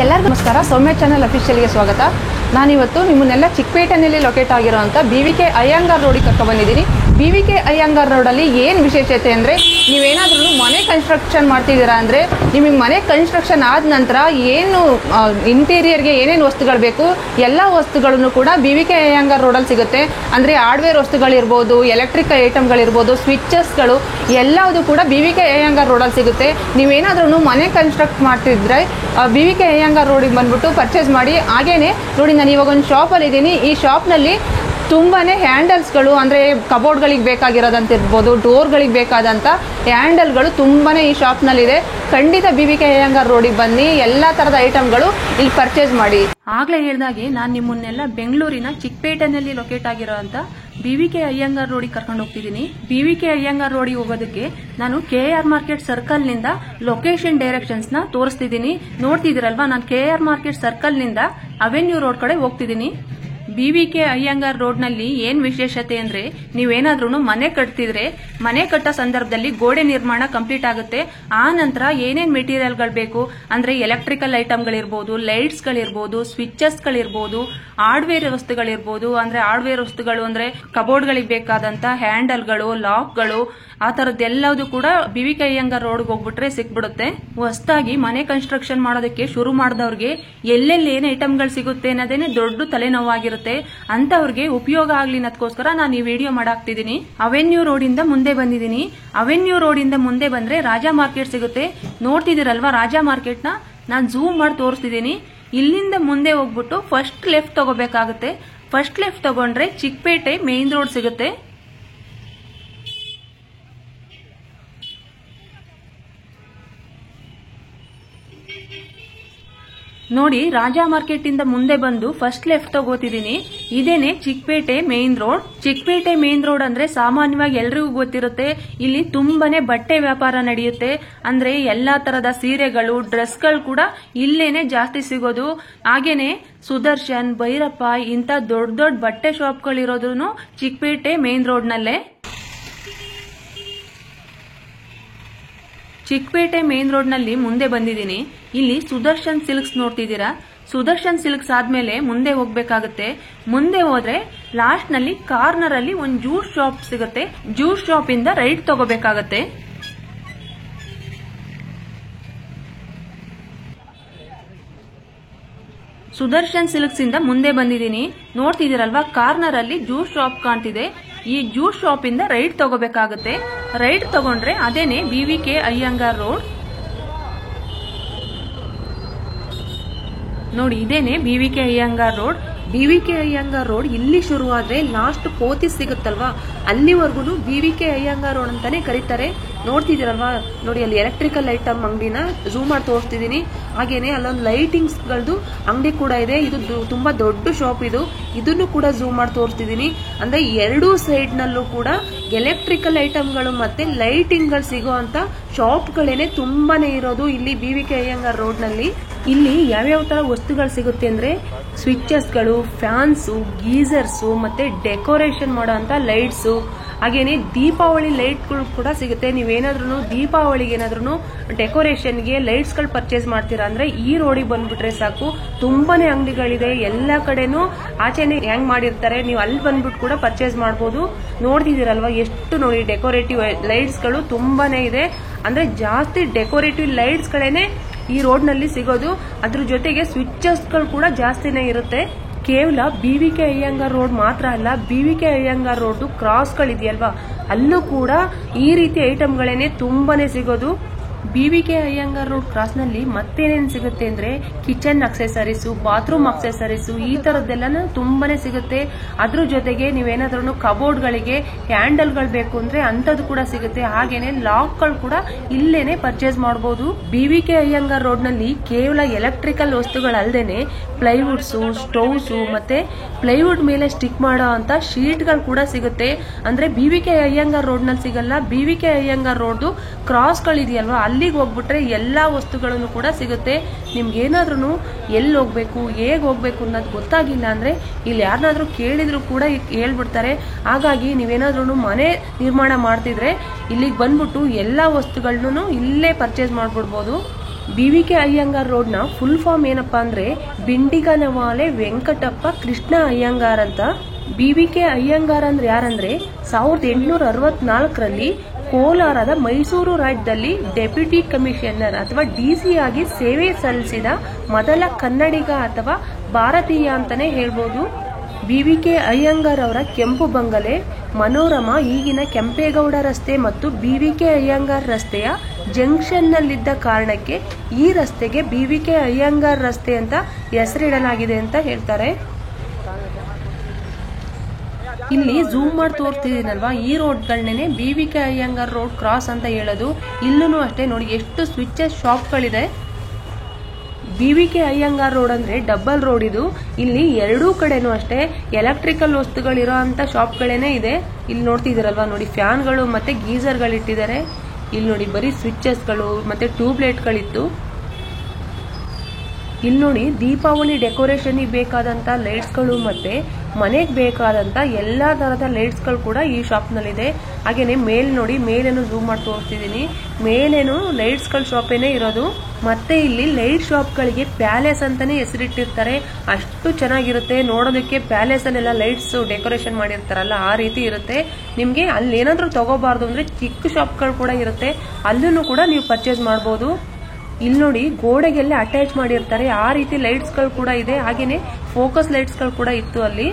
ಎಲ್ಲರಿಗೂ ನಮಸ್ಕಾರ. ಸೌಮ್ಯ ಚಾನೆಲ್ ಅಫಿಷಿಯಲ್ಗೆ ಸ್ವಾಗತ. ನಾನಿವತ್ತು ನಿಮ್ಮನ್ನೆಲ್ಲ ಚಿಕ್ಕಪೇಟೆನಲ್ಲಿ ಲೊಕೇಟ್ ಆಗಿರೋಂಥ BVK ಅಯ್ಯಂಗಾರ್ ರೋಡಿಗೆ ಕರ್ಕೊಂಡು ಬಂದಿದ್ದೀನಿ. BVK ಅಯ್ಯಂಗಾರ್ ರೋಡಲ್ಲಿ ಏನು ವಿಶೇಷತೆ ಅಂದರೆ, ನೀವೇನಾದ್ರೂ ಮನೆ ಕನ್ಸ್ಟ್ರಕ್ಷನ್ ಮಾಡ್ತಿದ್ದೀರಾ ಅಂದರೆ, ನಿಮಗೆ ಮನೆ ಕನ್ಸ್ಟ್ರಕ್ಷನ್ ಆದ ನಂತರ ಏನು ಇಂಟೀರಿಯರ್ಗೆ ಏನೇನು ವಸ್ತುಗಳು ಬೇಕು ಎಲ್ಲ ವಸ್ತುಗಳನ್ನು ಕೂಡ BVK ಅಯ್ಯಂಗಾರ್ ರೋಡಲ್ಲಿ ಸಿಗುತ್ತೆ. ಅಂದರೆ ಹಾರ್ಡ್ವೇರ್ ವಸ್ತುಗಳಿರ್ಬೋದು, ಎಲೆಕ್ಟ್ರಿಕ್ ಐಟಮ್ಗಳಿರ್ಬೋದು, ಸ್ವಿಚಸ್ಗಳು ಎಲ್ಲವುದು ಕೂಡ BVK ಅಯ್ಯಂಗಾರ್ ರೋಡಲ್ಲಿ ಸಿಗುತ್ತೆ. ನೀವೇನಾದ್ರೂ ಮನೆ ಕನ್ಸ್ಟ್ರಕ್ಟ್ ಮಾಡ್ತಿದ್ರೆ BVK ಅಯ್ಯಂಗಾರ್ ರೋಡಿಗೆ ಬಂದ್ಬಿಟ್ಟು ಪರ್ಚೇಸ್ ಮಾಡಿ. ಹಾಗೇನೆ ನೋಡಿ, ನಾನು ಇವಾಗ ಒಂದು ಶಾಪಲ್ಲಿ ಇದ್ದೀನಿ. ಈ ಶಾಪ್ನಲ್ಲಿ ತುಂಬಾ ಹ್ಯಾಂಡಲ್ಸ್ಗಳು, ಅಂದರೆ ಕಬೋರ್ಡ್ಗಳಿಗೆ ಬೇಕಾಗಿರೋದಂತಿರ್ಬೋದು, ಡೋರ್ಗಳಿಗೆ ಬೇಕಾದಂಥ ಹ್ಯಾಂಡಲ್ಗಳು ತುಂಬಾ ಈ ಶಾಪ್ನಲ್ಲಿದೆ. ಖಂಡಿತ BVK ಅಯ್ಯಂಗಾರ್ ರೋಡಿಗೆ ಬನ್ನಿ, ಎಲ್ಲ ಥರದ ಐಟಮ್ಗಳು ಇಲ್ಲಿ ಪರ್ಚೇಸ್ ಮಾಡಿ. ಆಗಲೇ ಹೇಳಿದಾಗೆ ನಾನು ನಿಮ್ಮನ್ನೆಲ್ಲ ಬೆಂಗಳೂರಿನ ಚಿಕ್ಕಪೇಟೆನಲ್ಲಿ ಲೊಕೇಟ್ ಆಗಿರೋಂಥ BVK ಅಯ್ಯಂಗಾರ್ ರೋಡಿಗೆ ಕರ್ಕೊಂಡು ಹೋಗ್ತಿದ್ದೀನಿ. BVK ಅಯ್ಯಂಗಾರ್ ರೋಡಿಗೆ ಹೋಗೋದಕ್ಕೆ ನಾನು KR ಮಾರ್ಕೆಟ್ ಸರ್ಕಲ್ನಿಂದ ಲೊಕೇಶನ್ ಡೈರೆಕ್ಷನ್ಸ್ನ ತೋರಿಸ್ತಿದ್ದೀನಿ. ನೋಡ್ತಿದ್ದೀರಲ್ವಾ, ನಾನು KR ಮಾರ್ಕೆಟ್ ಸರ್ಕಲ್ನಿಂದ ಅವೆನ್ಯೂ ರೋಡ್ ಕಡೆ ಹೋಗ್ತಿದ್ದೀನಿ. BVK ಅಯ್ಯಂಗಾರ್ ರೋಡ್ನಲ್ಲಿ ಏನು ವಿಶೇಷತೆ ಅಂದರೆ, ನೀವೇನಾದ್ರೂ ಮನೆ ಕಟ್ತಿದ್ರೆ ಮನೆ ಕಟ್ಟೋ ಸಂದರ್ಭದಲ್ಲಿ ಗೋಡೆ ನಿರ್ಮಾಣ ಕಂಪ್ಲೀಟ್ ಆಗುತ್ತೆ. ಆ ನಂತರ ಏನೇನು ಮೆಟೀರಿಯಲ್ಗಳು ಬೇಕು ಅಂದರೆ ಎಲೆಕ್ಟ್ರಿಕಲ್ ಐಟಮ್ಗಳಿರ್ಬೋದು, ಲೈಟ್ಸ್ಗಳಿರ್ಬೋದು, ಸ್ವಿಚಸ್ಗಳಿರ್ಬೋದು, ಹಾರ್ಡ್ವೇರ್ ವಸ್ತುಗಳಿರ್ಬೋದು. ಅಂದರೆ ಹಾರ್ಡ್ವೇರ್ ವಸ್ತುಗಳು ಅಂದರೆ ಕಬೋರ್ಡ್ಗಳಿಗೆ ಬೇಕಾದಂಥ ಹ್ಯಾಂಡಲ್ಗಳು, ಲಾಕ್ಗಳು, ಆ ಥರದ್ದೆಲ್ಲದು ಕೂಡ BVK ಅಯ್ಯಂಗಾರ್ ರೋಡ್ಗೆ ಹೋಗ್ಬಿಟ್ರೆ ಸಿಕ್ಬಿಡುತ್ತೆ. ಹೊಸದಾಗಿ ಮನೆ ಕನ್ಸ್ಟ್ರಕ್ಷನ್ ಮಾಡೋದಕ್ಕೆ ಶುರು ಮಾಡಿದವ್ರಿಗೆ ಎಲ್ಲೆಲ್ಲಿ ಏನು ಐಟಮ್ಗಳು ಸಿಗುತ್ತೆ ಅನ್ನೋದೇನೆ ದೊಡ್ಡ ತಲೆನೋವಾಗಿರುತ್ತೆ. ಅಂತವ್ರಿಗೆ ಉಪಯೋಗ ಆಗ್ಲಿ ಅನ್ನೋದಕ್ಕೋಸ್ಕರ ನಾನು ಈ ವಿಡಿಯೋ ಮಾಡಾಕ್ತಿದ್ದೀನಿ. ಅವೆನ್ಯೂ ರೋಡಿಂದ ಮುಂದೆ ಬಂದಿದ್ದೀನಿ. ಅವೆನ್ಯೂ ರೋಡಿಂದ ಮುಂದೆ ಬಂದ್ರೆ ರಾಜಾ ಮಾರ್ಕೆಟ್ ಸಿಗುತ್ತೆ. ನೋಡ್ತಿದ್ದೀರಲ್ವಾ, ರಾಜಾ ಮಾರ್ಕೆಟ್ನ ನಾನು ಝೂಮ್ ಮಾಡಿ ತೋರಿಸ್ತಿದ್ದೀನಿ. ಇಲ್ಲಿಂದ ಮುಂದೆ ಹೋಗ್ಬಿಟ್ಟು ಫಸ್ಟ್ ಲೆಫ್ಟ್ ತಗೋಬೇಕಾಗುತ್ತೆ. ಫಸ್ಟ್ ಲೆಫ್ಟ್ ತಗೊಂಡ್ರೆ ಚಿಕ್ಕಪೇಟೆ ಮೇನ್ ರೋಡ್ ಸಿಗುತ್ತೆ. ನೋಡಿ, ರಾಜಾ ಮಾರ್ಕೆಟ್ ಇಂದ ಮುಂದೆ ಬಂದು ಫಸ್ಟ್ ಲೆಫ್ಟ್ ತಗೋತಿದ್ದೀನಿ. ಇದೇನೆ Chickpet main road. Chickpet main road ಅಂದ್ರೆ ಸಾಮಾನ್ಯವಾಗಿ ಎಲ್ರಿಗೂ ಗೊತ್ತಿರುತ್ತೆ. ಇಲ್ಲಿ ತುಂಬಾನೇ ಬಟ್ಟೆ ವ್ಯಾಪಾರ ನಡೆಯುತ್ತೆ. ಅಂದ್ರೆ ಎಲ್ಲಾ ತರದ ಸೀರೆಗಳು, ಡ್ರೆಸ್ಗಳು ಕೂಡ ಇಲ್ಲೇನೆ ಜಾಸ್ತಿ ಸಿಗೋದು. ಹಾಗೇನೆ ಸುದರ್ಶನ್, ಭೈರಪ್ಪ ಇಂತ ದೊಡ್ಡ ದೊಡ್ಡ ಬಟ್ಟೆ ಶಾಪ್ಗಳಿರೋದು ಚಿಕ್ಕಪೇಟೆ ಮೇನ್ ರೋಡ್ ನಲ್ಲೇ. ಚಿಕ್ಕಪೇಟೆ ಮೇನ್ ರೋಡ್ ನಲ್ಲಿ ಮುಂದೆ ಬಂದಿದ್ದೀನಿ. ಇಲ್ಲಿ ಸುದರ್ಶನ್ ಸಿಲ್ಕ್ಸ್ ನೋಡ್ತಿದ್ದೀರಾ. ಸುದರ್ಶನ್ ಸಿಲ್ಕ್ಸ್ ಆದ್ಮೇಲೆ ಮುಂದೆ ಹೋಗ್ಬೇಕಾಗುತ್ತೆ. ಮುಂದೆ ಹೋದ್ರೆ ಲಾಸ್ಟ್ ನಲ್ಲಿ ಕಾರ್ನರ್ ಅಲ್ಲಿ ಒಂದು ಜ್ಯೂಸ್ ಶಾಪ್ ಸಿಗುತ್ತೆ. ಜ್ಯೂಸ್ ಶಾಪ್ ಇಂದ ರೈಟ್ ತಗೋಬೇಕಾಗತ್ತೆ. ಸುದರ್ಶನ್ ಸಿಲ್ಕ್ಸ್ ಇಂದ ಮುಂದೆ ಬಂದಿದ್ದೀನಿ. ನೋಡ್ತಿದ್ದೀರಲ್ವಾ, ಕಾರ್ನರ್ ಅಲ್ಲಿ ಜ್ಯೂಸ್ ಶಾಪ್ ಕಾಣ್ತಿದೆ. ಈ ಜ್ಯೂಸ್ ಶಾಪ್ ಇಂದ ರೈಟ್ ತಗೋಬೇಕಾಗುತ್ತೆ. ರೈಟ್ ತಗೊಂಡ್ರೆ ಅದೇನೆ BVK ಅಯ್ಯಂಗಾರ್ ರೋಡ್. ನೋಡಿ, ಇದೇನೆ BVK Iyengar road. BVK Iyengar road ಇಲ್ಲಿ ಶುರು ಆದ್ರೆ ಲಾಸ್ಟ್ ಪೋತಿಸ್ ಸಿಗುತ್ತಲ್ವಾ, ಅಲ್ಲಿವರೆಗೂ BVK ಅಯ್ಯಂಗಾರ್ ರೋಡ್ ಅಂತಾನೆ ಕರೀತಾರೆ. ನೋಡ್ತಿದ್ದೀರಲ್ವಾ, ನೋಡಿ ಅಲ್ಲಿ ಎಲೆಕ್ಟ್ರಿಕಲ್ ಐಟಮ್ ಅಂಗಡಿನ ಝೂಮ್ ಮಾಡಿ ತೋರಿಸ್ತಿದ್ದೀನಿ. ಹಾಗೇನೆ ಅಲ್ಲೊಂದು ಲೈಟಿಂಗ್ಸ್ ಗಳದ್ದು ಅಂಗಡಿ ಕೂಡ ಇದೆ. ಇದು ತುಂಬಾ ದೊಡ್ಡ ಶಾಪ್. ಇದನ್ನು ಕೂಡ ಝೂಮ್ ಮಾಡಿ ತೋರಿಸ್ತಿದ್ದೀನಿ. ಅಂದ್ರೆ ಎರಡೂ ಸೈಡ್ ನಲ್ಲೂ ಕೂಡ ಎಲೆಕ್ಟ್ರಿಕಲ್ ಐಟಮ್ಗಳು ಮತ್ತೆ ಲೈಟಿಂಗ್ ಗಳು ಸಿಗೋ ಅಂತ ಶಾಪ್ ಗಳೇನೆ ತುಂಬಾನೇ ಇರೋದು ಇಲ್ಲಿ BVK ಅಯ್ಯಂಗಾರ್ ರೋಡ್ ನಲ್ಲಿ. ಇಲ್ಲಿ ಯಾವ್ಯಾವ ತರ ವಸ್ತುಗಳು ಸಿಗುತ್ತೆ ಅಂದ್ರೆ ಸ್ವಿಚಸ್ಗಳು, ಫ್ಯಾನ್ಸು, ಗೀಸರ್ಸು, ಮತ್ತೆ ಡೆಕೋರೇಷನ್ ಮಾಡೋ ಅಂತ ಲೈಟ್ಸು, ಹಾಗೇನೆ ದೀಪಾವಳಿ ಲೈಟ್ಗಳು ಕೂಡ ಸಿಗುತ್ತೆ. ನೀವೇನಾದ್ರೂ ದೀಪಾವಳಿಗೆ ಏನಾದ್ರೂ ಡೆಕೋರೇಷನ್ಗೆ ಲೈಟ್ಸ್ ಗಳು ಪರ್ಚೇಸ್ ಮಾಡ್ತೀರಾ ಅಂದ್ರೆ ಈ ರೋಡಿಗೆ ಬಂದ್ಬಿಟ್ರೆ ಸಾಕು. ತುಂಬಾನೇ ಅಂಗಡಿಗಳಿದೆ. ಎಲ್ಲ ಕಡೆನೂ ಆಚೆನೆ ಹೆಂಗ್ ಮಾಡಿರ್ತಾರೆ, ನೀವು ಅಲ್ಲಿ ಬಂದ್ಬಿಟ್ಟು ಕೂಡ ಪರ್ಚೇಸ್ ಮಾಡಬಹುದು. ನೋಡ್ತಿದ್ದೀರಲ್ವಾ, ಎಷ್ಟು ನೋಡಿ ಡೆಕೋರೇಟಿವ್ ಲೈಟ್ಸ್ ಗಳು ತುಂಬಾನೇ ಇದೆ. ಅಂದ್ರೆ ಜಾಸ್ತಿ ಡೆಕೋರೇಟಿವ್ ಲೈಟ್ಸ್ ಗಳೇನೆ ಈ ರೋಡ್ ನಲ್ಲಿ ಸಿಗೋದು. ಅದ್ರ ಜೊತೆಗೆ ಸ್ವಿಚಸ್ ಗಳು ಕೂಡ ಜಾಸ್ತಿನೇ ಇರುತ್ತೆ. ಕೇವಲ BVK ಅಯ್ಯಂಗಾರ್ ರೋಡ್ ಮಾತ್ರ ಅಲ್ಲ, BVK ಅಯ್ಯಂಗಾರ್ ರೋಡ್ ಕ್ರಾಸ್ ಗಳಿದೆಯಲ್ವಾ, ಅಲ್ಲೂ ಕೂಡ ಈ ರೀತಿ ಐಟಮ್ಗಳೇನೆ ತುಂಬಾನೇ ಸಿಗೋದು. BVK ಅಯ್ಯಂಗಾರ್ ರೋಡ್ ಕ್ರಾಸ್ ನಲ್ಲಿ ಮತ್ತೇನೇನು ಸಿಗುತ್ತೆ ಅಂದ್ರೆ ಕಿಚನ್ ಅಕ್ಸೆಸರೀಸು, ಬಾತ್ರೂಮ್ ಅಕ್ಸೆಸರೀಸು, ಈ ತರದ್ದೆಲ್ಲ ತುಂಬಾನೇ ಸಿಗುತ್ತೆ. ಅದ್ರ ಜೊತೆಗೆ ನೀವೇನಾದ್ರೂ ಕಬೋರ್ಡ್ ಗಳಿಗೆ ಹ್ಯಾಂಡಲ್ ಗಳು ಬೇಕು ಅಂದ್ರೆ ಅಂತದ್ದು ಕೂಡ ಸಿಗುತ್ತೆ. ಹಾಗೇನೆ ಲಾಕ್ ಗಳು ಕೂಡ ಇಲ್ಲೇನೆ ಪರ್ಚೇಸ್ ಮಾಡಬಹುದು. BVK ಅಯ್ಯಂಗಾರ್ ರೋಡ್ ನಲ್ಲಿ ಕೇವಲ ಎಲೆಕ್ಟ್ರಿಕಲ್ ವಸ್ತುಗಳಲ್ಲದೇನೆ ಪ್ಲೈವುಡ್ಸ್, ಸ್ಟೋವ್ಸ್ ಮತ್ತೆ ಪ್ಲೈವುಡ್ ಮೇಲೆ ಸ್ಟಿಕ್ ಮಾಡೋ ಅಂತ ಶೀಟ್ ಗಳು ಕೂಡ ಸಿಗುತ್ತೆ. ಅಂದ್ರೆ BVK ಅಯ್ಯಂಗಾರ್ ರೋಡ್ ನಲ್ಲಿ ಸಿಗಲ್ಲ. BVK ಅಯ್ಯಂಗಾರ್ ರೋಡ್ ಕ್ರಾಸ್ ಗಳಿದೆಯಲ್ವಾ, ಅಲ್ಲಿಗೆ ಹೋಗ್ಬಿಟ್ರೆ ಎಲ್ಲಾ ವಸ್ತುಗಳನ್ನು ಕೂಡ ಸಿಗುತ್ತೆ. ನಿಮ್ಗೆ ಏನಾದ್ರೂ ಎಲ್ಲಿ ಹೋಗ್ಬೇಕು, ಹೇಗೆ ಹೋಗ್ಬೇಕು ಅನ್ನೋದು ಗೊತ್ತಾಗಿಲ್ಲ ಅಂದ್ರೆ ಇಲ್ಲಿ ಯಾರನ್ನಾದ್ರೂ ಕೇಳಿದ್ರು ಕೂಡ ಹೇಳ್ಬಿಡ್ತಾರೆ. ಹಾಗಾಗಿ ನೀವೇನಾದ್ರೂ ಮನೆ ನಿರ್ಮಾಣ ಮಾಡ್ತಿದ್ರೆ ಇಲ್ಲಿಗೆ ಬಂದ್ಬಿಟ್ಟು ಎಲ್ಲಾ ವಸ್ತುಗಳನ್ನು ಇಲ್ಲೇ ಪರ್ಚೇಸ್ ಮಾಡ್ಬಿಡ್ಬೋದು. BVK ಅಯ್ಯಂಗಾರ್ ರೋಡ್ನ ಫುಲ್ ಫಾರ್ಮ್ ಏನಪ್ಪಾ ಅಂದ್ರೆ ಬಿಂಡಿಗನವಾಲೆ ವೆಂಕಟಪ್ಪ ಕೃಷ್ಣ ಅಯ್ಯಂಗಾರ್ ಅಂತ. BVK ಅಯ್ಯಂಗಾರ್ ಅಂದ್ರೆ ಯಾರಂದ್ರೆ 1864ರಲ್ಲಿ ಕೋಲಾರದ ಮೈಸೂರು ರಾಜ್ಯದಲ್ಲಿ ಡೆಪ್ಯೂಟಿ ಕಮಿಷನರ್ ಅಥವಾ DC ಆಗಿ ಸೇವೆ ಸಲ್ಲಿಸಿದ ಮೊದಲ ಕನ್ನಡಿಗ ಅಥವಾ ಭಾರತೀಯ ಅಂತಾನೆ ಹೇಳ್ಬೋದು. BVK ಅಯ್ಯಂಗಾರ್ ಅವರ ಕೆಂಪು ಬಂಗಲೆ ಮನೋರಮ ಈಗಿನ ಕೆಂಪೇಗೌಡ ರಸ್ತೆ ಮತ್ತು BVK ಅಯ್ಯಂಗಾರ್ ರಸ್ತೆಯ ಜಂಕ್ಷನ್ ನಲ್ಲಿದ್ದ ಕಾರಣಕ್ಕೆ ಈ ರಸ್ತೆಗೆ BVK ಅಯ್ಯಂಗಾರ್ ರಸ್ತೆ ಅಂತ ಹೆಸರಿಡಲಾಗಿದೆ ಅಂತ ಹೇಳ್ತಾರೆ. ಇಲ್ಲಿ ಝೂಮ್ ಮಾಡಿ ತೋರಿಸ್ತಿದ್ದೀನಲ್ವಾ, ಈ ರೋಡ್ಗಳನ್ನೇ BVK ಅಯ್ಯಂಗಾರ್ ರೋಡ್ ಕ್ರಾಸ್ ಅಂತ ಹೇಳೋದು. ಇಲ್ಲೂ ಅಷ್ಟೇ ನೋಡಿ ಎಷ್ಟು ಸ್ವಿಚಸ್ ಶಾಪ್ಗಳಿದೆ. BVK ಅಯ್ಯಂಗಾರ್ ರೋಡ್ ಅಂದ್ರೆ ಡಬಲ್ ರೋಡ್ ಇದು. ಇಲ್ಲಿ ಎರಡೂ ಕಡೆನೂ ಅಷ್ಟೇ ಎಲೆಕ್ಟ್ರಿಕಲ್ ವಸ್ತುಗಳಿರೋ ಅಂತ ಶಾಪ್ಗಳೇನೆ ಇದೆ. ಇಲ್ಲಿ ನೋಡ್ತಿದ್ದೀರಲ್ವಾ, ನೋಡಿ ಫ್ಯಾನ್ಗಳು ಮತ್ತೆ ಗೀಸರ್ಗಳು ಇಟ್ಟಿದ್ದಾರೆ. ಇಲ್ಲಿ ನೋಡಿ ಬರೀ ಸ್ವಿಚಸ್ಗಳು ಮತ್ತೆ ಟ್ಯೂಬ್ಲೈಟ್ಗಳಿತ್ತು. ಇಲ್ಲಿ ನೋಡಿ ದೀಪಾವಳಿ ಡೆಕೋರೇಷನ್ ಬೇಕಾದಂತ ಲೈಟ್ಸ್ಗಳು ಮತ್ತೆ ಮನೆಗೆ ಬೇಕಾದಂತ ಎಲ್ಲಾ ತರದ ಲೈಟ್ಸ್ಗಳು ಕೂಡ ಈ ಶಾಪ್ ನಲ್ಲಿದೆ. ಹಾಗೇನೆ ಮೇಲ್ ನೋಡಿ, ಮೇಲೇನು ಝೂಮ್ ಮಾಡಿ ತೋರಿಸ್ತಿದ್ದೀನಿ, ಮೇಲೇನು ಲೈಟ್ಸ್ಗಳ ಶಾಪೇನೆ ಇರೋದು. ಮತ್ತೆ ಇಲ್ಲಿ ಲೈಟ್ ಶಾಪ್ಗಳಿಗೆ ಪ್ಯಾಲೇಸ್ ಅಂತಾನೆ ಹೆಸರಿಟ್ಟಿರ್ತಾರೆ. ಅಷ್ಟು ಚೆನ್ನಾಗಿರುತ್ತೆ ನೋಡೋದಕ್ಕೆ. ಪ್ಯಾಲೇಸ್ ಅಲ್ಲೆಲ್ಲ ಲೈಟ್ಸ್ ಡೆಕೋರೇಷನ್ ಮಾಡಿರ್ತಾರಲ್ಲ ಆ ರೀತಿ ಇರುತ್ತೆ. ನಿಮ್ಗೆ ಅಲ್ಲಿ ಏನಾದ್ರೂ ತಗೋಬಾರ್ದು ಅಂದ್ರೆ ಚಿಕ್ಕ ಶಾಪ್ಗಳು ಕೂಡ ಇರುತ್ತೆ, ಅಲ್ಲೂ ಕೂಡ ನೀವು ಪರ್ಚೇಸ್ ಮಾಡಬಹುದು. ಇಲ್ಲಿ ನೋಡಿ ಗೋಡೆಗೆಲ್ಲ ಅಟ್ಯಾಚ್ ಮಾಡಿರ್ತಾರೆ, ಆ ರೀತಿ ಲೈಟ್ಸ್ಗಳು ಕೂಡ ಇದೆ. ಹಾಗೇನೆ ಫೋಕಸ್ ಲೈಟ್ಸ್ಗಳು ಕೂಡ ಇತ್ತು ಅಲ್ಲಿ.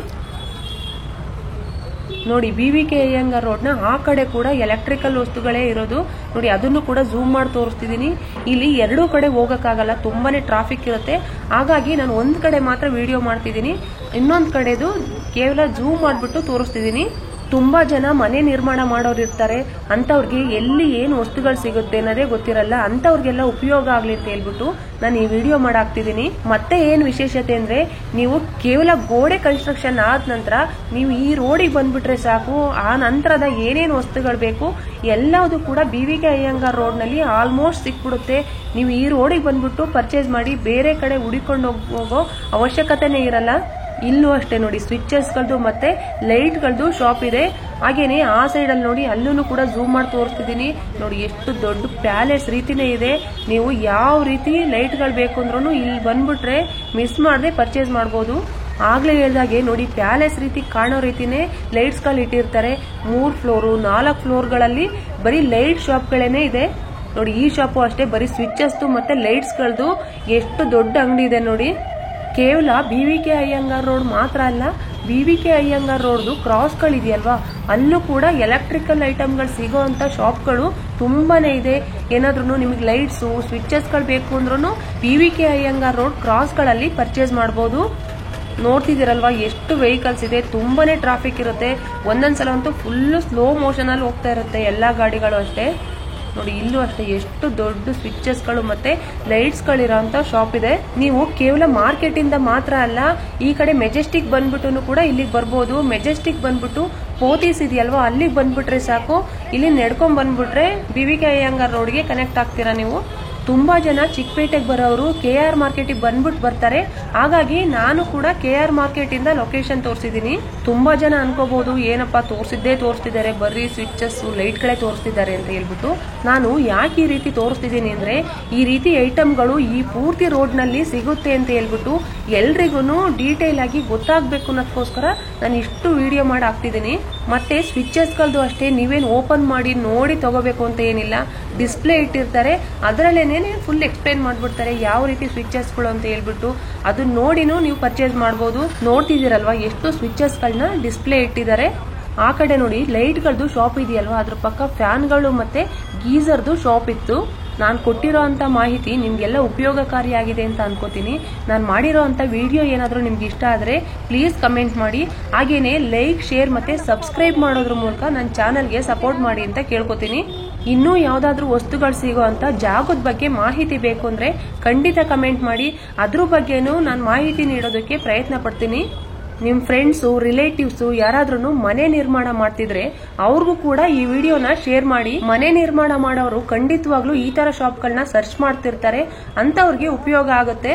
ನೋಡಿ BVK ಅಯ್ಯಂಗಾರ್ ರೋಡ್ನ ಆ ಕಡೆ ಕೂಡ ಎಲೆಕ್ಟ್ರಿಕಲ್ ವಸ್ತುಗಳೇ ಇರೋದು. ನೋಡಿ ಅದನ್ನು ಕೂಡ ಝೂಮ್ ಮಾಡಿ ತೋರಿಸ್ತಿದ್ದೀನಿ. ಇಲ್ಲಿ ಎರಡೂ ಕಡೆ ಹೋಗಕ್ಕಾಗಲ್ಲ, ತುಂಬಾನೇ ಟ್ರಾಫಿಕ್ ಇರುತ್ತೆ. ಹಾಗಾಗಿ ನಾನು ಒಂದ್ ಕಡೆ ಮಾತ್ರ ವಿಡಿಯೋ ಮಾಡ್ತಿದ್ದೀನಿ, ಇನ್ನೊಂದ್ ಕಡೆದು ಕೇವಲ ಝೂಮ್ ಮಾಡ್ಬಿಟ್ಟು ತೋರಿಸ್ತಿದ್ದೀನಿ. ತುಂಬಾ ಜನ ಮನೆ ನಿರ್ಮಾಣ ಮಾಡೋರು ಇರ್ತಾರೆ, ಅಂತವ್ರಿಗೆ ಎಲ್ಲಿ ಏನು ವಸ್ತುಗಳು ಸಿಗುತ್ತೆ ಅನ್ನೋದೇ ಗೊತ್ತಿರಲ್ಲ. ಅಂತವ್ರಿಗೆಲ್ಲ ಉಪಯೋಗ ಆಗ್ಲಿ ಅಂತ ಹೇಳ್ಬಿಟ್ಟು ನಾನು ಈ ವಿಡಿಯೋ ಮಾಡಾಕ್ತಿದ್ದೀನಿ. ಮತ್ತೆ ಏನ್ ವಿಶೇಷತೆ ಅಂದ್ರೆ, ನೀವು ಕೇವಲ ಗೋಡೆ ಕನ್ಸ್ಟ್ರಕ್ಷನ್ ಆದ ನಂತರ ನೀವು ಈ ರೋಡಿಗೆ ಬಂದ್ಬಿಟ್ರೆ ಸಾಕು, ಆ ನಂತರದ ಏನೇನು ವಸ್ತುಗಳು ಬೇಕು ಎಲ್ಲದೂ ಕೂಡ BVK ಅಯ್ಯಂಗಾರ್ ರೋಡ್ ನಲ್ಲಿ ಆಲ್ಮೋಸ್ಟ್ ಸಿಕ್ಬಿಡುತ್ತೆ. ನೀವು ಈ ರೋಡಿಗೆ ಬಂದ್ಬಿಟ್ಟು ಪರ್ಚೇಸ್ ಮಾಡಿ ಬೇರೆ ಕಡೆ ಹುಡಿಕೊಂಡು ಹೋಗೋ ಅವಶ್ಯಕತೆನೇ ಇರಲ್ಲ. ಇಲ್ಲೂ ಅಷ್ಟೇ ನೋಡಿ ಸ್ವಿಚಸ್ಗಳದ್ದು ಮತ್ತೆ ಲೈಟ್ಗಳದ್ದು ಶಾಪ್ ಇದೆ. ಹಾಗೇನೆ ಆ ಸೈಡ್ ಅಲ್ಲಿ ನೋಡಿ ಅಲ್ಲೂ ಕೂಡ ಝೂಮ್ ಮಾಡಿ ತೋರಿಸ್ತಿದ್ದೀನಿ. ನೋಡಿ ಎಷ್ಟು ದೊಡ್ಡ ಪ್ಯಾಲೇಸ್ ರೀತಿನೇ ಇದೆ. ನೀವು ಯಾವ ರೀತಿ ಲೈಟ್ಗಳು ಬೇಕು ಅಂದ್ರೂ ಇಲ್ಲಿ ಬಂದ್ಬಿಟ್ರೆ ಮಿಸ್ ಮಾಡದೆ ಪರ್ಚೇಸ್ ಮಾಡಬಹುದು. ಆಗ್ಲೇ ಹೇಳ್ದಾಗೆ ನೋಡಿ ಪ್ಯಾಲೇಸ್ ರೀತಿ ಕಾಣೋ ರೀತಿನೇ ಲೈಟ್ಸ್ಗಳು ಇಟ್ಟಿರ್ತಾರೆ. 3 ಫ್ಲೋರು 4 ಫ್ಲೋರ್ಗಳಲ್ಲಿ ಬರೀ ಲೈಟ್ ಶಾಪ್ಗಳೇನೆ ಇದೆ. ನೋಡಿ ಈ ಶಾಪು ಅಷ್ಟೇ ಬರೀ ಸ್ವಿಚಸ್ದು ಮತ್ತೆ ಲೈಟ್ಸ್ಗಳದ್ದು ಎಷ್ಟು ದೊಡ್ಡ ಅಂಗಡಿ ಇದೆ ನೋಡಿ. ಕೇವಲ BVK ಅಯ್ಯಂಗಾರ್ ರೋಡ್ ಮಾತ್ರ ಅಲ್ಲ, BVK ಅಯ್ಯಂಗಾರ್ ರೋಡ್ದು ಕ್ರಾಸ್ಗಳಿದೆಯಲ್ವಾ ಅಲ್ಲೂ ಕೂಡ ಎಲೆಕ್ಟ್ರಿಕಲ್ ಐಟಮ್ಗಳು ಸಿಗೋ ಅಂತ ಶಾಪ್ಗಳು ತುಂಬಾನೇ ಇದೆ. ಏನಾದ್ರೂ ನಿಮಗೆ ಲೈಟ್ಸು ಸ್ವಿಚಸ್ಗಳು ಬೇಕು ಅಂದ್ರೂ BVK ಅಯ್ಯಂಗಾರ್ ರೋಡ್ ಕ್ರಾಸ್ಗಳಲ್ಲಿ ಪರ್ಚೇಸ್ ಮಾಡಬಹುದು. ನೋಡ್ತಿದ್ದೀರಲ್ವಾ ಎಷ್ಟು ವೆಹಿಕಲ್ಸ್ ಇದೆ, ತುಂಬಾನೇ ಟ್ರಾಫಿಕ್ ಇರುತ್ತೆ. ಒಂದೊಂದ್ಸಲ ಅಂತೂ ಫುಲ್ ಸ್ಲೋ ಮೋಷನ್ ಅಲ್ಲಿ ಹೋಗ್ತಾ ಇರುತ್ತೆ ಎಲ್ಲಾ ಗಾಡಿಗಳು ಅಷ್ಟೇ. ನೋಡಿ ಇಲ್ಲೂ ಅಷ್ಟೇ ಎಷ್ಟು ದೊಡ್ಡ ಸ್ವಿಚಸ್ಗಳು ಮತ್ತೆ ಲೈಟ್ಸ್ಗಳಿರೋ ಅಂತ ಶಾಪ್ ಇದೆ. ನೀವು ಕೇವಲ ಮಾರ್ಕೆಟ್ ಇಂದ ಮಾತ್ರ ಅಲ್ಲ, ಈ ಕಡೆ ಮೆಜೆಸ್ಟಿಕ್ ಬಂದ್ಬಿಟ್ಟು ಕೂಡ ಇಲ್ಲಿಗೆ ಬರ್ಬೋದು. ಮೆಜೆಸ್ಟಿಕ್ ಬಂದ್ಬಿಟ್ಟು ಪೋತೀಸ್ ಇದೆಯಲ್ವಾ ಅಲ್ಲಿಗೆ ಬಂದ್ಬಿಟ್ರೆ ಸಾಕು, ಇಲ್ಲಿ ನಡ್ಕೊಂಡ್ ಬಂದ್ಬಿಟ್ರೆ BVK ಅಯ್ಯಂಗಾರ್ ರೋಡ್ಗೆ ಕನೆಕ್ಟ್ ಆಗ್ತೀರಾ ನೀವು. ತುಂಬಾ ಜನ ಚಿಕ್ಕಪೇಟೆಗೆ ಬರೋರು KR ಮಾರ್ಕೆಟಿಗೆ ಬಂದ್ಬಿಟ್ಟು ಬರ್ತಾರೆ. ಹಾಗಾಗಿ ನಾನು ಕೂಡ KR ಮಾರ್ಕೆಟ್ ಇಂದ ಲೊಕೇಶನ್ ತೋರಿಸಿದೀನಿ. ತುಂಬಾ ಜನ ಅನ್ಕೋಬಹುದು ಏನಪ್ಪಾ ತೋರಿಸ್ತಿದ್ದಾರೆ ಬರೀ ಸ್ವಿಚಸ್ ಲೈಟ್ಗಳೇ ತೋರಿಸ್ತಿದ್ದಾರೆ ಅಂತ ಹೇಳ್ಬಿಟ್ಟು. ನಾನು ಯಾಕೆ ಈ ರೀತಿ ತೋರಿಸ್ತಿದ್ದೀನಿ ಅಂದ್ರೆ, ಈ ರೀತಿ ಐಟಮ್ಗಳು ಈ ಪೂರ್ತಿ ರೋಡ್ ನಲ್ಲಿ ಸಿಗುತ್ತೆ ಅಂತ ಹೇಳ್ಬಿಟ್ಟು ಎಲ್ರಿಗೂ ಡೀಟೇಲ್ ಆಗಿ ಗೊತ್ತಾಗ್ಬೇಕು ಅನ್ನೋದಕ್ಕೋಸ್ಕರ ನಾನು ಇಷ್ಟು ವಿಡಿಯೋ ಮಾಡಿ ಹಾಕ್ತಿದ್ದೀನಿ. ಮತ್ತೆ ಸ್ವಿಚಸ್ಗಳದ್ದು ಅಷ್ಟೇ, ನೀವೇನು ಓಪನ್ ಮಾಡಿ ನೋಡಿ ತಗೋಬೇಕು ಅಂತ ಏನಿಲ್ಲ, ಡಿಸ್ಪ್ಲೇ ಇಟ್ಟಿರ್ತಾರೆ ಅದರಲ್ಲೇನೆ ಫುಲ್ ಎಕ್ಸ್ಪ್ಲೈನ್ ಮಾಡ್ಬಿಡ್ತಾರೆ ಯಾವ ರೀತಿ ಸ್ವಿಚಸ್ಗಳು ಅಂತ ಹೇಳ್ಬಿಟ್ಟು. ಅದು ನೋಡಿನೂ ನೀವು ಪರ್ಚೇಸ್ ಮಾಡಬಹುದು. ನೋಡ್ತಿದ್ದೀರಲ್ವಾ ಎಷ್ಟು ಸ್ವಿಚಸ್ಗಳನ್ನ ಡಿಸ್ಪ್ಲೇ ಇಟ್ಟಿದ್ದಾರೆ. ಆ ಕಡೆ ನೋಡಿ ಲೈಟ್ಗಳದ್ದು ಶಾಪ್ ಇದೆಯಲ್ವಾ, ಅದ್ರ ಪಕ್ಕ ಫ್ಯಾನ್ಗಳು ಮತ್ತೆ ಗೀಸರ್ದು ಶಾಪ್ ಇತ್ತು. ನಾನು ಕೊಟ್ಟಿರೋ ಅಂತ ಮಾಹಿತಿ ನಿಮ್ಗೆಲ್ಲ ಉಪಯೋಗಕಾರಿಯಾಗಿದೆ ಅಂತ ಅನ್ಕೋತೀನಿ. ನಾನು ಮಾಡಿರೋ ಅಂತ ವಿಡಿಯೋ ಏನಾದರೂ ನಿಮ್ಗೆ ಇಷ್ಟ ಆದ್ರೆ ಪ್ಲೀಸ್ ಕಮೆಂಟ್ ಮಾಡಿ. ಹಾಗೇನೆ ಲೈಕ್ ಶೇರ್ ಮತ್ತೆ ಸಬ್ಸ್ಕ್ರೈಬ್ ಮಾಡೋದ್ರ ಮೂಲಕ ನನ್ನ ಚಾನಲ್ಗೆ ಸಪೋರ್ಟ್ ಮಾಡಿ ಅಂತ ಕೇಳ್ಕೊತೀನಿ. ಇನ್ನೂ ಯಾವ್ದಾದ್ರು ವಸ್ತುಗಳು ಸಿಗೋ ಅಂತ ಜಾಗದ ಬಗ್ಗೆ ಮಾಹಿತಿ ಬೇಕು ಅಂದ್ರೆ ಖಂಡಿತ ಕಮೆಂಟ್ ಮಾಡಿ, ಅದ್ರ ಬಗ್ಗೆನೂ ನಾನು ಮಾಹಿತಿ ನೀಡೋದಕ್ಕೆ ಪ್ರಯತ್ನ ಪಡ್ತೀನಿ. ನಿಮ್ ಫ್ರೆಂಡ್ಸು ರಿಲೇಟಿವ್ಸು ಯಾರಾದ್ರೂ ಮನೆ ನಿರ್ಮಾಣ ಮಾಡ್ತಿದ್ರೆ ಅವ್ರಿಗೂ ಕೂಡ ಈ ವಿಡಿಯೋನ ಶೇರ್ ಮಾಡಿ. ಮನೆ ನಿರ್ಮಾಣ ಮಾಡೋರು ಖಂಡಿತವಾಗ್ಲೂ ಈ ತರ ಶಾಪ್ಗಳನ್ನ ಸರ್ಚ್ ಮಾಡ್ತಿರ್ತಾರೆ, ಅಂತವ್ರಿಗೆ ಉಪಯೋಗ ಆಗುತ್ತೆ.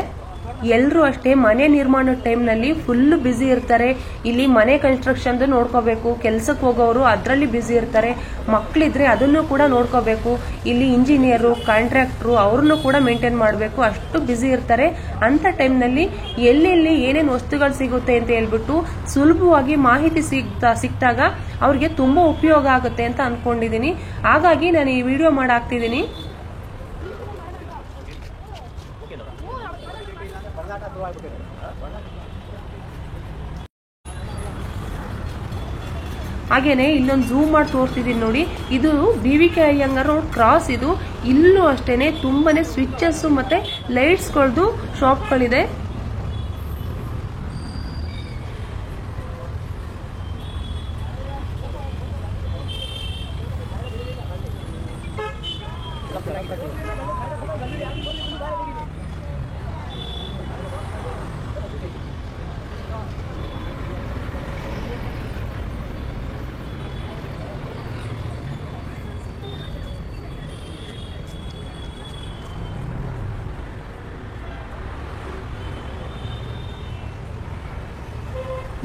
ಎಲ್ಲರೂ ಅಷ್ಟೇ ಮನೆ ನಿರ್ಮಾಣದ ಟೈಮ್ನಲ್ಲಿ ಫುಲ್ ಬ್ಯುಸಿ ಇರ್ತಾರೆ. ಇಲ್ಲಿ ಮನೆ ಕನ್ಸ್ಟ್ರಕ್ಷನ್ ನೋಡ್ಕೋಬೇಕು, ಕೆಲ್ಸಕ್ಕೆ ಹೋಗೋರು ಅದರಲ್ಲಿ ಬ್ಯುಸಿ ಇರ್ತಾರೆ, ಮಕ್ಕಳಿದ್ರೆ ಅದನ್ನು ಕೂಡ ನೋಡ್ಕೋಬೇಕು. ಇಲ್ಲಿ ಇಂಜಿನಿಯರು, ಕಾಂಟ್ರಾಕ್ಟ್ರು ಅವ್ರನ್ನು ಕೂಡ ಮೇಂಟೈನ್ ಮಾಡಬೇಕು, ಅಷ್ಟು ಬ್ಯುಸಿ ಇರ್ತಾರೆ. ಅಂತ ಟೈಮ್ನಲ್ಲಿ ಎಲ್ಲೆಲ್ಲಿ ಏನೇನು ವಸ್ತುಗಳು ಸಿಗುತ್ತೆ ಅಂತ ಹೇಳ್ಬಿಟ್ಟು ಸುಲಭವಾಗಿ ಮಾಹಿತಿ ಸಿಕ್ತಾಗ ಅವ್ರಿಗೆ ತುಂಬಾ ಉಪಯೋಗ ಆಗುತ್ತೆ ಅಂತ ಅನ್ಕೊಂಡಿದೀನಿ. ಹಾಗಾಗಿ ನಾನು ಈ ವಿಡಿಯೋ ಮಾಡಾಕ್ತಿದ್ದೀನಿ. ಹಾಗೇನೆ ಇಲ್ಲೊಂದು ಝೂಮ್ ಮಾಡಿ ತೋರಿಸ್ತಿದ್ದೀನಿ ನೋಡಿ. ಇದು BVK ಅಯ್ಯಂಗಾರ್ ರೋಡ್ ಕ್ರಾಸ್. ಇದು ಇಲ್ಲೂ ಅಷ್ಟೇನೆ ತುಂಬಾನೇ ಸ್ವಿಚಸ್ ಮತ್ತೆ ಲೈಟ್ಸ್ ಗಳದ್ದು ಶಾಪ್ಗಳಿದೆ.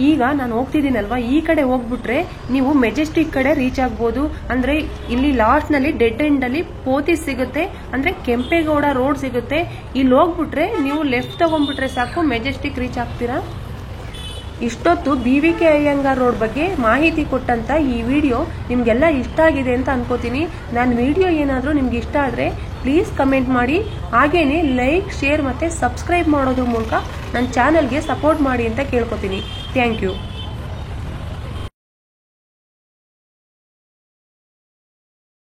ಈಗ ನಾನು ಹೋಗ್ತಿದ್ದೀನಲ್ವಾ, ಈ ಕಡೆ ಹೋಗ್ಬಿಟ್ರೆ ನೀವು ಮೆಜೆಸ್ಟಿಕ್ ಕಡೆ ರೀಚ್ ಆಗ್ಬೋದು. ಅಂದ್ರೆ ಇಲ್ಲಿ ಲಾಸ್ಟ್ ನಲ್ಲಿ ಡೆಡ್ ಎಂಡ್ ಅಲ್ಲಿ ಪೋತಿಸ್ ಸಿಗುತ್ತೆ, ಅಂದ್ರೆ ಕೆಂಪೇಗೌಡ ರೋಡ್ ಸಿಗುತ್ತೆ. ಇಲ್ಲಿ ಹೋಗ್ಬಿಟ್ರೆ ನೀವು ಲೆಫ್ಟ್ ತಗೊಂಡ್ಬಿಟ್ರೆ ಸಾಕು, ಮೆಜೆಸ್ಟಿಕ್ ರೀಚ್ ಆಗ್ತೀರಾ. ಇಷ್ಟೊತ್ತು BVK ಅಯ್ಯಂಗಾರ್ ರೋಡ್ ಬಗ್ಗೆ ಮಾಹಿತಿ ಕೊಟ್ಟಂತ ಈ ವಿಡಿಯೋ ನಿಮ್ಗೆಲ್ಲ ಇಷ್ಟ ಆಗಿದೆ ಅಂತ ಅನ್ಕೋತೀನಿ. ನನ್ನ ವಿಡಿಯೋ ಏನಾದರೂ ನಿಮ್ಗೆ ಇಷ್ಟ ಆದ್ರೆ ಪ್ಲೀಸ್ ಕಮೆಂಟ್ ಮಾಡಿ. ಹಾಗೇನೆ ಲೈಕ್, ಶೇರ್ ಮತ್ತೆ ಸಬ್ಸ್ಕ್ರೈಬ್ ಮಾಡೋದ್ರ ಮೂಲಕ ನನ್ನ ಚಾನೆಲ್ಗೆ ಸಪೋರ್ಟ್ ಮಾಡಿ ಅಂತ ಕೇಳ್ಕೊತೀನಿ. Thank you.